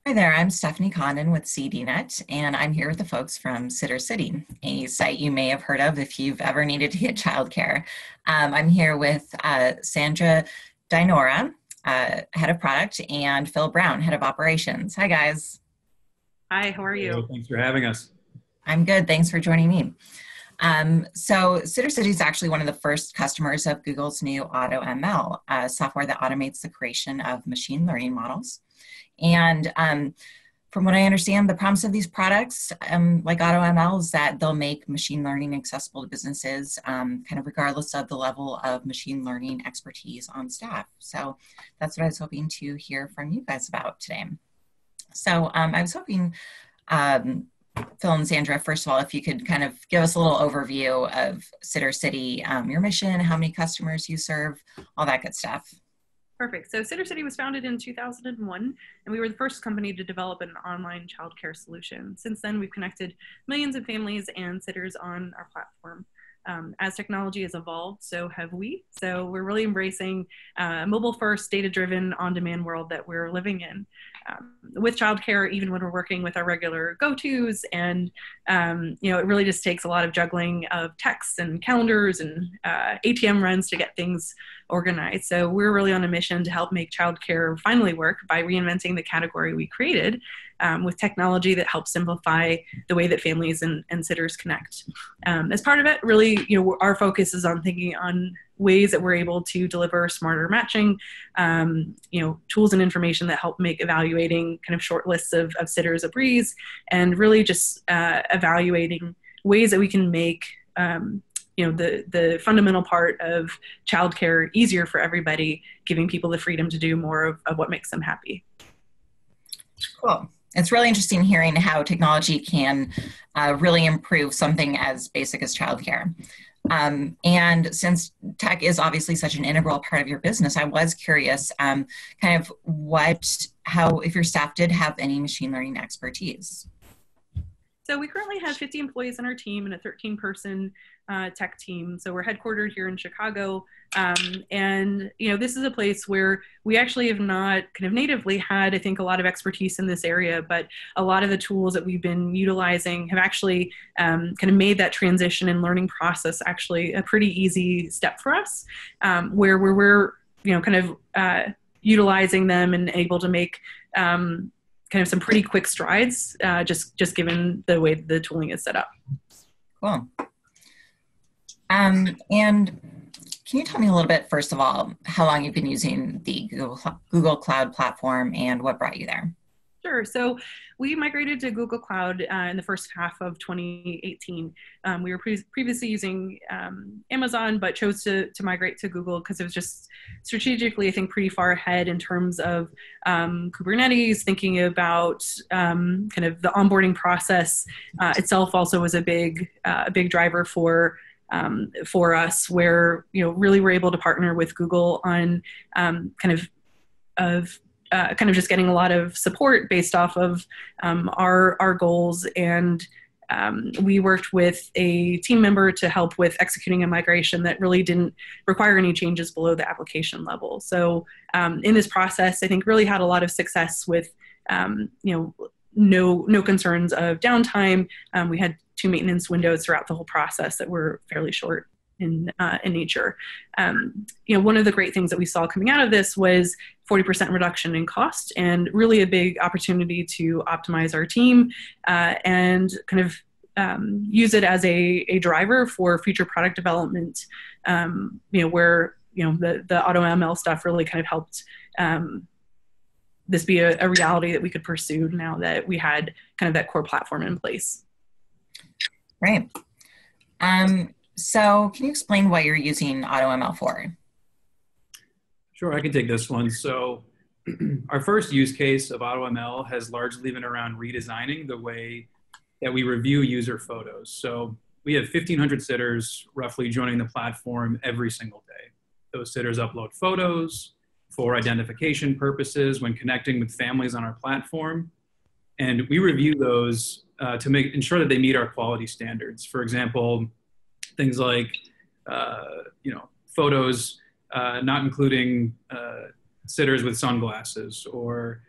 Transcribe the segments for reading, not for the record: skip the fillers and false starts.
Hi there, I'm Stephanie Condon with ZDNet, and I'm here with the folks from Sittercity, a site you may have heard of if you've ever needed to get childcare. I'm here with Sandra Dainora, Head of Product, and Phil Brown, Head of Operations. Hi, guys. Hi, how are Hey, you? thanks for having us. I'm good. Thanks for joining me. So Sittercity is actually one of the first customers of Google's new AutoML, software that automates the creation of machine learning models. And from what I understand, the promise of these products, like AutoML, is that they'll make machine learning accessible to businesses, kind of regardless of the level of machine learning expertise on staff. So that's what I was hoping to hear from you guys about today. So I was hoping, Phil and Sandra, first of all, if you could kind of give us a little overview of Sittercity, your mission, how many customers you serve, all that good stuff. Perfect. So Sittercity was founded in 2001, and we were the first company to develop an online childcare solution. Since then, we've connected millions of families and sitters on our platform. As technology has evolved, so have we. So we're really embracing a mobile-first, data-driven, on-demand world that we're living in. With childcare, even when we're working with our regular go-tos, and it really just takes a lot of juggling of texts and calendars and ATM runs to get things organized. So we're really on a mission to help make childcare finally work by reinventing the category we created with technology that helps simplify the way that families and sitters connect. As part of it, really, our focus is on thinking on ways that we're able to deliver smarter matching, tools and information that help make evaluating kind of short lists of sitters a breeze, and really just evaluating ways that we can make the fundamental part of childcare easier for everybody, giving people the freedom to do more of what makes them happy. Cool. It's really interesting hearing how technology can really improve something as basic as childcare. And since tech is obviously such an integral part of your business, I was curious kind of if your staff did have any machine learning expertise. So we currently have 50 employees on our team and a 13-person tech team. So we're headquartered here in Chicago. And this is a place where we actually have not kind of natively had, I think, a lot of expertise in this area, but a lot of the tools that we've been utilizing have actually kind of made that transition and learning process actually a pretty easy step for us, where we're kind of utilizing them and able to make kind of some pretty quick strides, just given the way the tooling is set up. Cool. And can you tell me a little bit, first of all, how long you've been using the Google Cloud platform and what brought you there? Sure. So we migrated to Google Cloud in the first half of 2018. We were previously using Amazon, but chose to migrate to Google because it was just strategically, I think, pretty far ahead in terms of Kubernetes, thinking about kind of the onboarding process itself also was a big driver for us, where really we're able to partner with Google on kind of just getting a lot of support based off of our goals. And we worked with a team member to help with executing a migration that really didn't require any changes below the application level. So in this process, I think really had a lot of success with no concerns of downtime. We had 2 maintenance windows throughout the whole process that were fairly short in nature. One of the great things that we saw coming out of this was 40% reduction in cost, and really a big opportunity to optimize our team and kind of use it as a driver for future product development, where the AutoML stuff really kind of helped this be a reality that we could pursue now that we had kind of that core platform in place. Right. So can you explain what you're using AutoML for? Sure, I can take this one. So our first use case of AutoML has largely been around redesigning the way that we review user photos. So we have 1,500 sitters roughly joining the platform every single day. Those sitters upload photos for identification purposes when connecting with families on our platform. And we review those to ensure that they meet our quality standards. For example, things like, photos not including sitters with sunglasses, or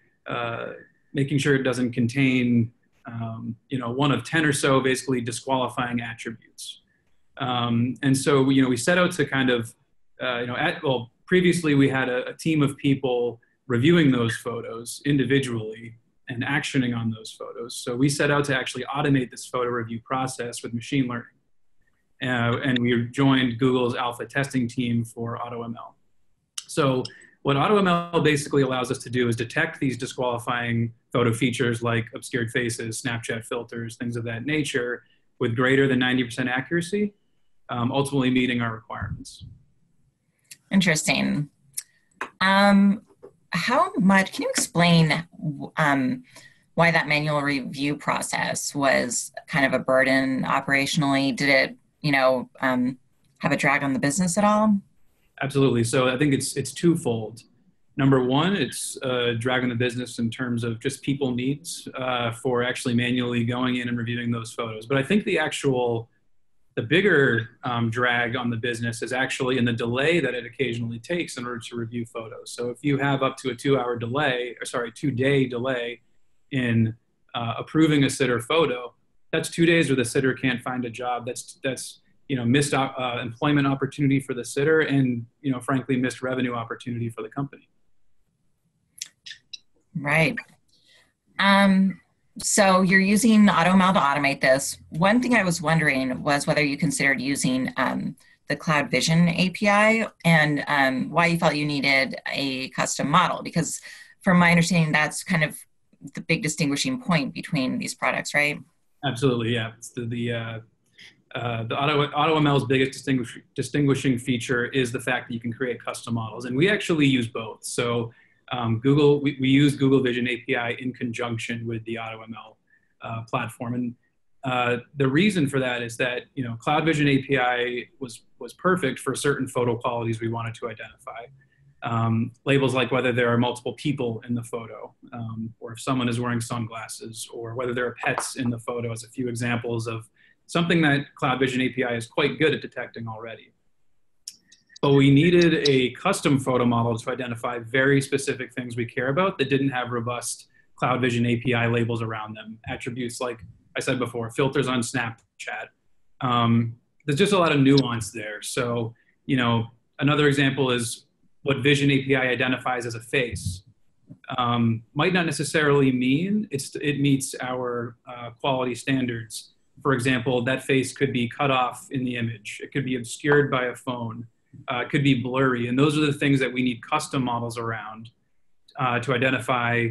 making sure it doesn't contain, one of 10 or so basically disqualifying attributes. And so, we set out to kind of, previously we had a team of people reviewing those photos individually and actioning on those photos. So we set out to actually automate this photo review process with machine learning. And we joined Google's alpha testing team for AutoML. So what AutoML basically allows us to do is detect these disqualifying photo features like obscured faces, Snapchat filters, things of that nature with greater than 90% accuracy, ultimately meeting our requirements. Interesting. How much, can you explain why that manual review process was kind of a burden operationally? Did it, have a drag on the business at all? Absolutely. So I think it's twofold. Number one, it's a drag on the business in terms of just people needs for actually manually going in and reviewing those photos. But I think the bigger drag on the business is actually in the delay that it occasionally takes in order to review photos. So if you have up to a 2-day delay in approving a sitter photo, that's 2 days where the sitter can't find a job. That's missed employment opportunity for the sitter, and frankly missed revenue opportunity for the company. Right. So you're using AutoML to automate this. One thing I was wondering was whether you considered using the Cloud Vision API and why you felt you needed a custom model, because from my understanding, that's kind of the big distinguishing point between these products, right? Absolutely, yeah. It's the AutoML's biggest distinguishing feature is the fact that you can create custom models, and we actually use both. So we use Google Vision API in conjunction with the AutoML platform, and the reason for that is that Cloud Vision API was perfect for certain photo qualities we wanted to identify. Labels like whether there are multiple people in the photo, or if someone is wearing sunglasses, or whether there are pets in the photo, as a few examples of something that Cloud Vision API is quite good at detecting already. But we needed a custom photo model to identify very specific things we care about that didn't have robust Cloud Vision API labels around them. Attributes like I said before, filters on Snapchat. There's just a lot of nuance there. So, another example is what Vision API identifies as a face. Might not necessarily mean it meets our quality standards. For example, that face could be cut off in the image. It could be obscured by a phone. It could be blurry. And those are the things that we need custom models around to identify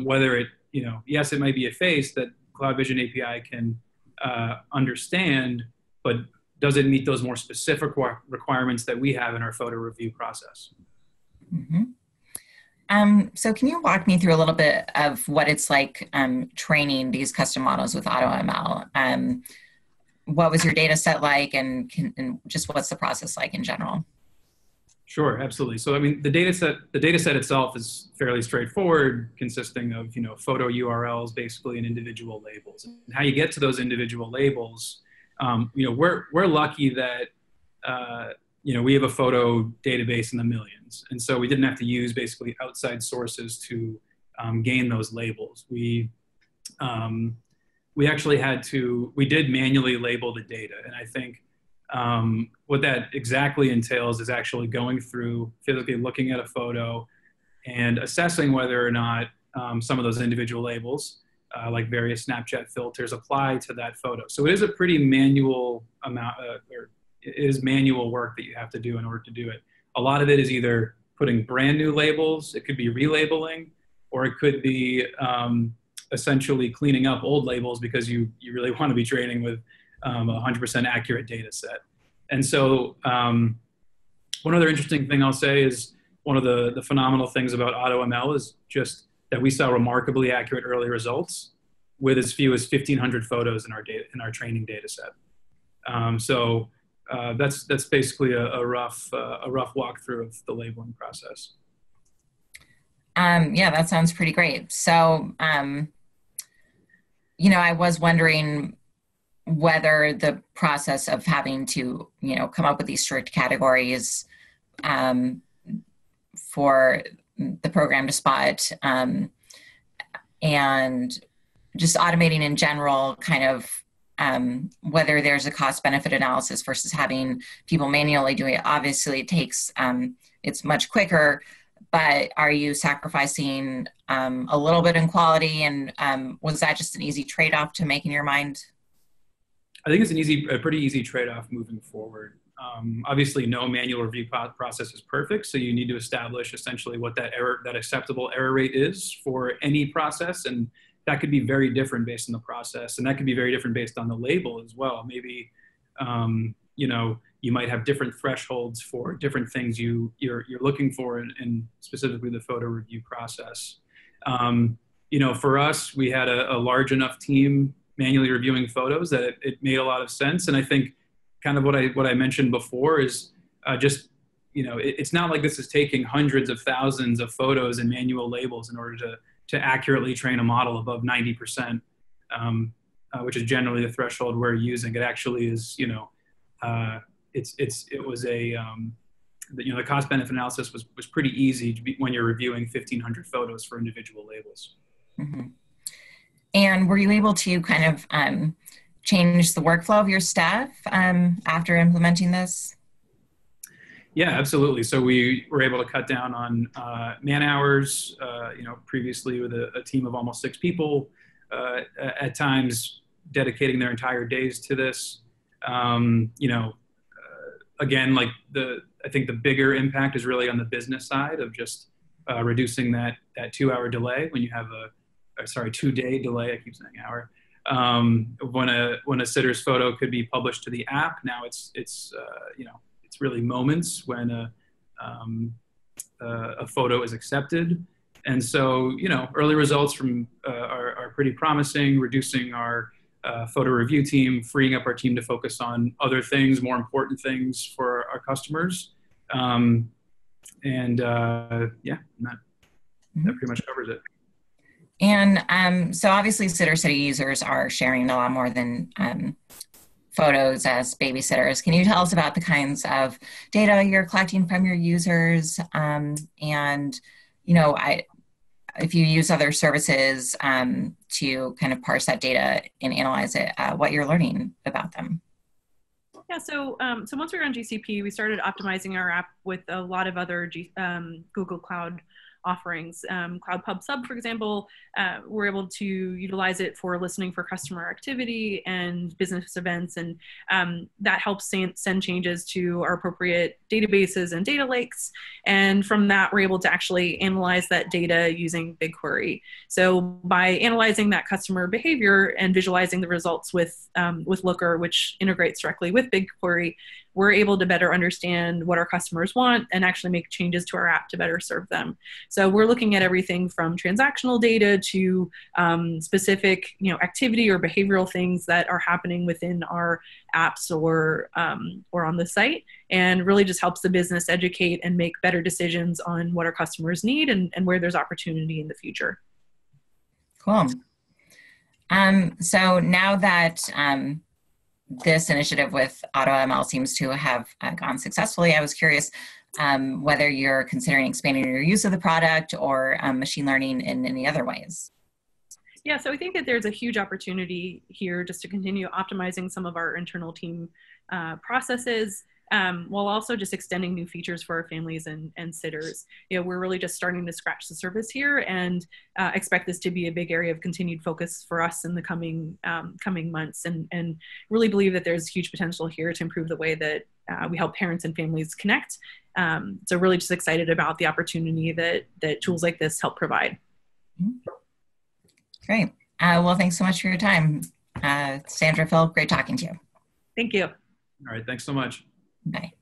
whether it, yes, it might be a face that Cloud Vision API can understand, but does it meet those more specific requirements that we have in our photo review process? Mm-hmm. So can you walk me through a little bit of what it's like training these custom models with AutoML? What was your data set like, and just what's the process like in general? Sure, absolutely. So, I mean, the data set itself is fairly straightforward, consisting of, photo URLs, basically, and individual labels. And how you get to those individual labels, we're lucky that, we have a photo database in the millions. And so we didn't have to use basically outside sources to gain those labels. We actually we did manually label the data. And I think what that exactly entails is actually going through, physically looking at a photo and assessing whether or not some of those individual labels, like various Snapchat filters, apply to that photo. So it is a pretty manual amount, it is manual work that you have to do in order to do it. A lot of it is either putting brand new labels, it could be relabeling, or it could be essentially cleaning up old labels because you really want to be training with a 100% accurate data set. And so one other interesting thing I'll say is one of the phenomenal things about AutoML is just that we saw remarkably accurate early results with as few as 1,500 photos in our training data set. So that's basically a rough walkthrough of the labeling process. Yeah, that sounds pretty great. So, I was wondering whether the process of having to, come up with these strict categories for the program to spot and just automating in general, kind of whether there's a cost benefit analysis versus having people manually doing it. Obviously it takes, it's much quicker, but are you sacrificing a little bit in quality? And was that just an easy trade-off to make in your mind? I think it's a pretty easy trade-off moving forward. Obviously, no manual review process is perfect, so you need to establish essentially what that acceptable error rate is for any process, and that could be very different based on the process, and that could be very different based on the label as well. Maybe you might have different thresholds for different things you're looking for in specifically the photo review process. For us, we had a large enough team manually reviewing photos that it made a lot of sense, and I think kind of what I mentioned before is it's not like this is taking hundreds of thousands of photos and manual labels in order to accurately train a model above 90%, which is generally the threshold we're using. It actually is, the cost benefit analysis was pretty easy when you're reviewing 1,500 photos for individual labels. Mm-hmm. And were you able to kind of change the workflow of your staff after implementing this? Yeah, absolutely. So we were able to cut down on man hours, previously with a team of almost 6 people, at times dedicating their entire days to this. Again, I think the bigger impact is really on the business side of just reducing that 2-hour delay when you have 2-day delay. I keep saying hour. When a sitter's photo could be published to the app, now it's really moments when a photo is accepted. And so, early results are pretty promising, reducing our photo review team, freeing up our team to focus on other things, more important things for our customers. That pretty much covers it. And so obviously Sittercity users are sharing a lot more than photos as babysitters. Can you tell us about the kinds of data you're collecting from your users? If you use other services to kind of parse that data and analyze it, what you're learning about them. Yeah, so once we were on GCP, we started optimizing our app with a lot of other Google Cloud offerings. Cloud Pub Sub, for example, we're able to utilize it for listening for customer activity and business events, and that helps send changes to our appropriate databases and data lakes. And from that, we're able to actually analyze that data using BigQuery. So by analyzing that customer behavior and visualizing the results with Looker, which integrates directly with BigQuery, we're able to better understand what our customers want and actually make changes to our app to better serve them. So we're looking at everything from transactional data to specific, activity or behavioral things that are happening within our apps or on the site, and really just helps the business educate and make better decisions on what our customers need and where there's opportunity in the future. Cool. So now that this initiative with AutoML seems to have gone successfully, I was curious whether you're considering expanding your use of the product or machine learning in any other ways. Yeah, so I think that there's a huge opportunity here just to continue optimizing some of our internal team processes, while also just extending new features for our families and sitters. We're really just starting to scratch the surface here, and expect this to be a big area of continued focus for us in the coming months, and really believe that there's huge potential here to improve the way that we help parents and families connect. So really just excited about the opportunity that tools like this help provide. Great. Well, thanks so much for your time. Sandra, Phil, great talking to you. Thank you. All right, thanks so much. Bye.